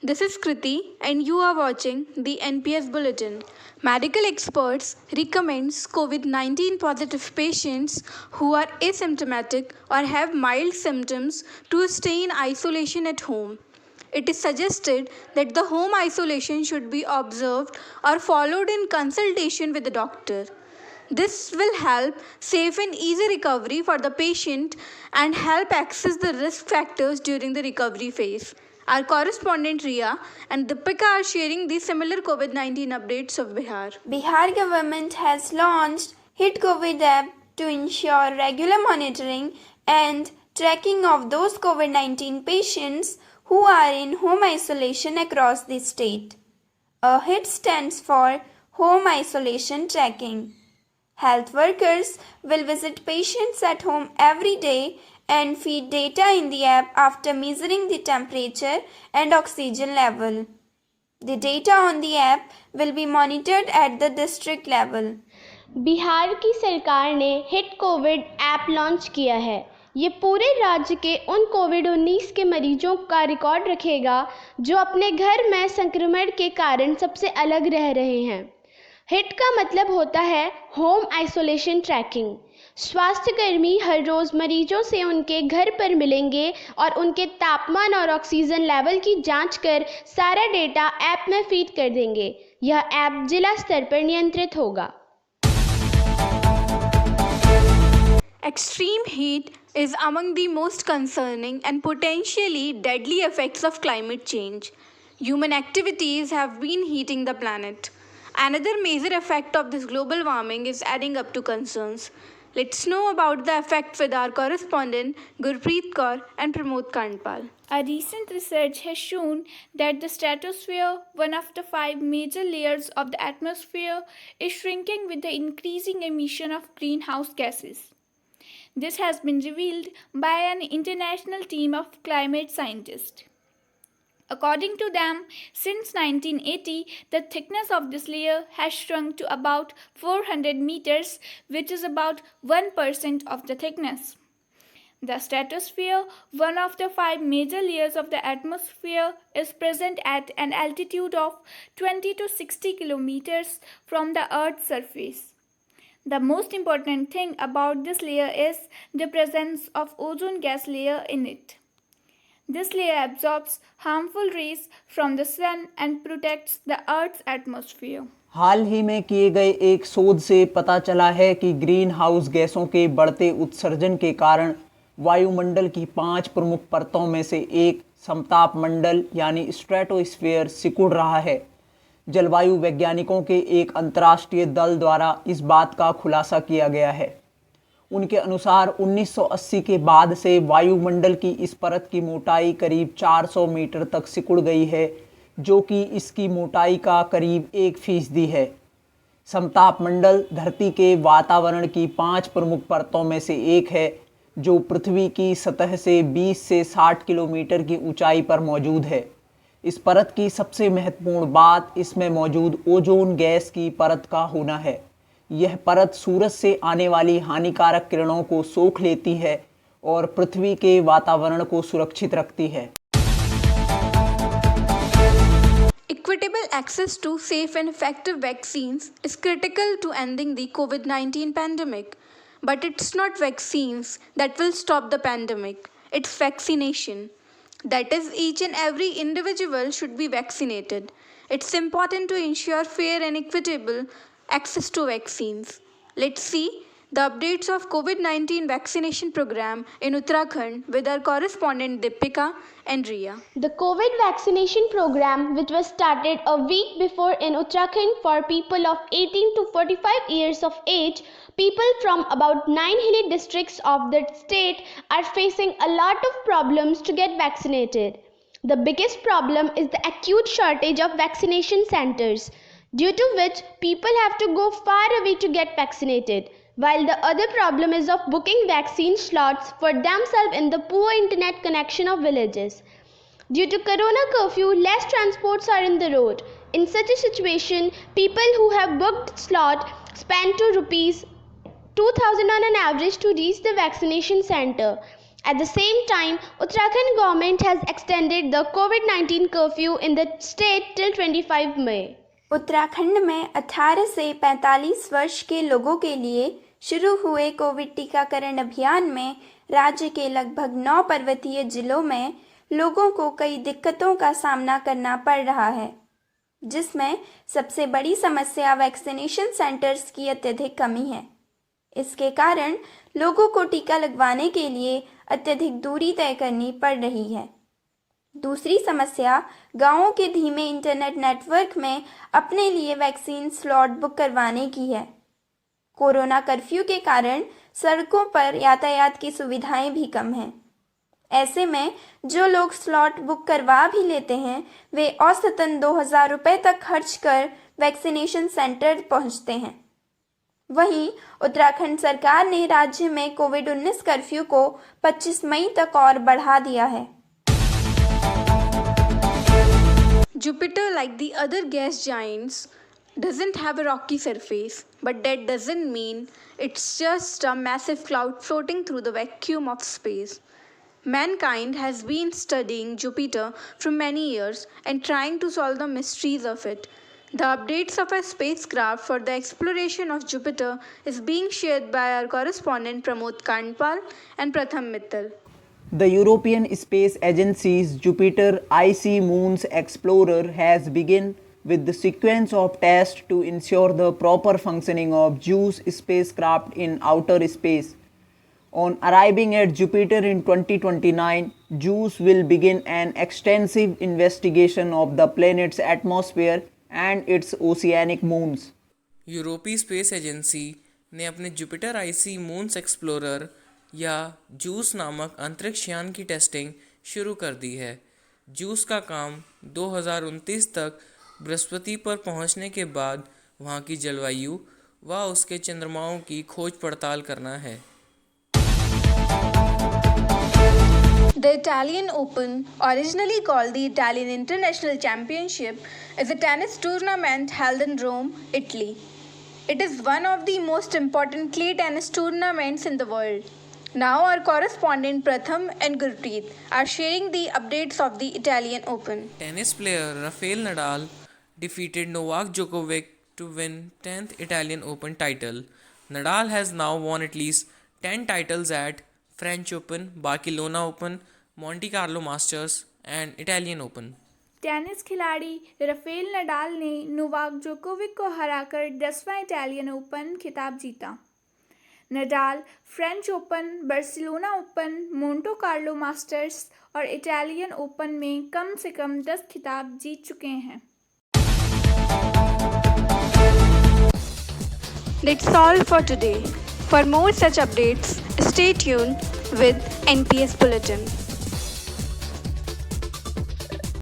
This is Kriti and you are watching the NPS Bulletin. Medical experts recommends COVID-19 positive patients who are asymptomatic or have mild symptoms to stay in isolation at home. It is suggested that the home isolation should be observed or followed in consultation with the doctor. This will help safe and easy recovery for the patient and help access the risk factors during the recovery phase. Our correspondent Ria and Deepika are sharing the similar COVID-19 updates of Bihar. Bihar government has launched Hit COVID app to ensure regular monitoring and tracking of those COVID-19 patients who are in home isolation across the state. A HIT stands for Home Isolation Tracking. Health workers will visit patients at home every day and feed data in the app after measuring the temperature and oxygen level. The data on the app will be monitored at the district level. Bihar की सरकार ने hit Covid app launch किया है। ये पूरे राज्य के उन कोविड-19 के मरीजों का रिकॉर्ड रखेगा जो अपने घर में संक्रमण के कारण सबसे अलग रह रहे हैं। हिट का मतलब होता है होम आइसोलेशन ट्रैकिंग। स्वास्थ्यकर्मी हर रोज मरीजों से उनके घर पर मिलेंगे और उनके तापमान और ऑक्सीजन लेवल की जांच कर सारा डेटा ऐप में फीड कर देंगे। यह ऐप जिला स्तर पर नियंत्रित होगा। Extreme heat is among the most concerning and potentially deadly effects of climate change. Human activities have been heating the planet. Another major effect of this global warming is adding up to concerns. Let's know about the effect with our correspondent Gurpreet Kaur and Pramod Kandpal. A recent research has shown that the stratosphere, one of the 5 major layers of the atmosphere, is shrinking with the increasing emission of greenhouse gases. This has been revealed by an international team of climate scientists. According to them, since 1980, the thickness of this layer has shrunk to about 400 meters, which is about 1% of the thickness. The stratosphere, one of the 5 major layers of the atmosphere, is present at an altitude of 20 to 60 kilometers from the Earth's surface. The most important thing about this layer is the presence of ozone gas layer in it. This layer absorbs harmful rays from the sun and protects the Earth's atmosphere. हाल ही में किए गए एक शोध से पता चला है कि ग्रीन हाउस गैसों के बढ़ते उत्सर्जन के कारण वायुमंडल की 5 प्रमुख परतों में से एक समताप मंडल यानी स्ट्रेटोस्फीयर सिकुड़ रहा है। जलवायु वैज्ञानिकों के एक अंतर्राष्ट्रीय दल द्वारा इस बात का खुलासा किया गया है। उनके अनुसार 1980 के बाद से वायुमंडल की इस परत की मोटाई करीब 400 मीटर तक सिकुड़ गई है, जो कि इसकी मोटाई का करीब 1% है। समताप मंडल धरती के वातावरण की 5 प्रमुख परतों में से एक है, जो पृथ्वी की सतह से 20 से 60 किलोमीटर की ऊंचाई पर मौजूद है। इस परत की सबसे महत्वपूर्ण बात इसमें मौजूद ओजोन गैस की परत का होना है। यह परत सूरज से आने वाली हानिकारक किरणों को सोख लेती है और पृथ्वी के वातावरण को सुरक्षित रखती है। Equitable access to safe and effective vaccines is critical to ending the COVID-19 pandemic. But it's not vaccines that will stop the pandemic. It's vaccination. That is, each and every individual should be vaccinated. It's important to ensure fair and equitable access to vaccines. Let's see the updates of COVID-19 vaccination program in Uttarakhand with our correspondent Deepika and Ria. The COVID vaccination program, which was started a week before in Uttarakhand for people of 18 to 45 years of age, people from about 9 hilly districts of the state are facing a lot of problems to get vaccinated. The biggest problem is the acute shortage of vaccination centers, due to which people have to go far away to get vaccinated, while the other problem is of booking vaccine slots for themselves in the poor internet connection of villages. Due to corona curfew, less transports are in the road. In such a situation, people who have booked slot spend to rupees 2000 on an average to reach the vaccination center. At the same time, Uttarakhand government has extended the COVID-19 curfew in the state till 25 May. Uttarakhand में 18 से 45 वर्ष के लोगों के लिए शुरू हुए Covid टीकाकरण अभियान में राज्य के लगभग 9 पर्वतीय जिलों में लोगों को कई दिक्कतों का सामना करना पड़ रहा है, जिसमें सबसे बड़ी समस्या वैक्सीनेशन सेंटर्स की अत्यधिक कमी है। इसके कारण लोगों को टीका लगवाने के लिए अत्यधिक दूरी तय करनी पड़ रही है। दूसरी समस्या गांवों के धीमे इंटरनेट नेटवर्क में अपने लिए वैक्सीन स्लॉट बुक करवाने की है। कोरोना कर्फ्यू के कारण सड़कों पर यातायात की सुविधाएं भी कम हैं। ऐसे में जो लोग स्लॉट बुक करवा भी लेते हैं, वे औसतन 2000 रुपये तक खर्च कर वैक्सीनेशन सेंटर पहुंचते हैं। वहीं उत्तराखंड सरकार ने राज्य में कोविड-19 कर्फ्यू को 25 मई तक और बढ़ा दिया है। Jupiter, like the other gas giants, doesn't have a rocky surface, but that doesn't mean it's just a massive cloud floating through the vacuum of space. Mankind has been studying Jupiter for many years and trying to solve the mysteries of it. The updates of a spacecraft for the exploration of Jupiter is being shared by our correspondent Pramod Kandpal and Pratham Mittal. The European Space Agency's Jupiter Icy Moons Explorer has begun with the sequence of tests to ensure the proper functioning of JUICE spacecraft in outer space. On arriving at Jupiter in 2029, JUICE will begin an extensive investigation of the planet's atmosphere and its oceanic moons. यूरोपीय space agency ने अपने Jupiter IC moons explorer या juice नामक अंतरिक्ष यान की testing शुरू कर दी है। जूस का काम 2029 तक बृहस्पति पर पहुंचने के बाद वहां की जलवायु व उसके चंद्रमाओं की खोज पड़ताल करना है। The Italian Open, originally called the Italian International Championship, is a tennis tournament held in Rome, Italy. It is one of the most important clay tennis tournaments in the world. Now our correspondent Pratham and Gurpreet are sharing the updates of the Italian Open. Tennis player Rafael Nadal defeated Novak Djokovic to win 10th Italian Open title. Nadal has now won at least 10 titles at French Open, Barcelona Open, Monte Carlo Masters and Italian Open. Tennis खिलाड़ी Rafael Nadal ने Novak Djokovic को हराकर 10वां Italian open खिताब जीता। Nadal French open, Barcelona open, Monte Carlo masters और Italian open में कम से कम 10 खिताब जीत चुके हैं। That's all for today. For more such updates, stay tuned with NPS Bulletin.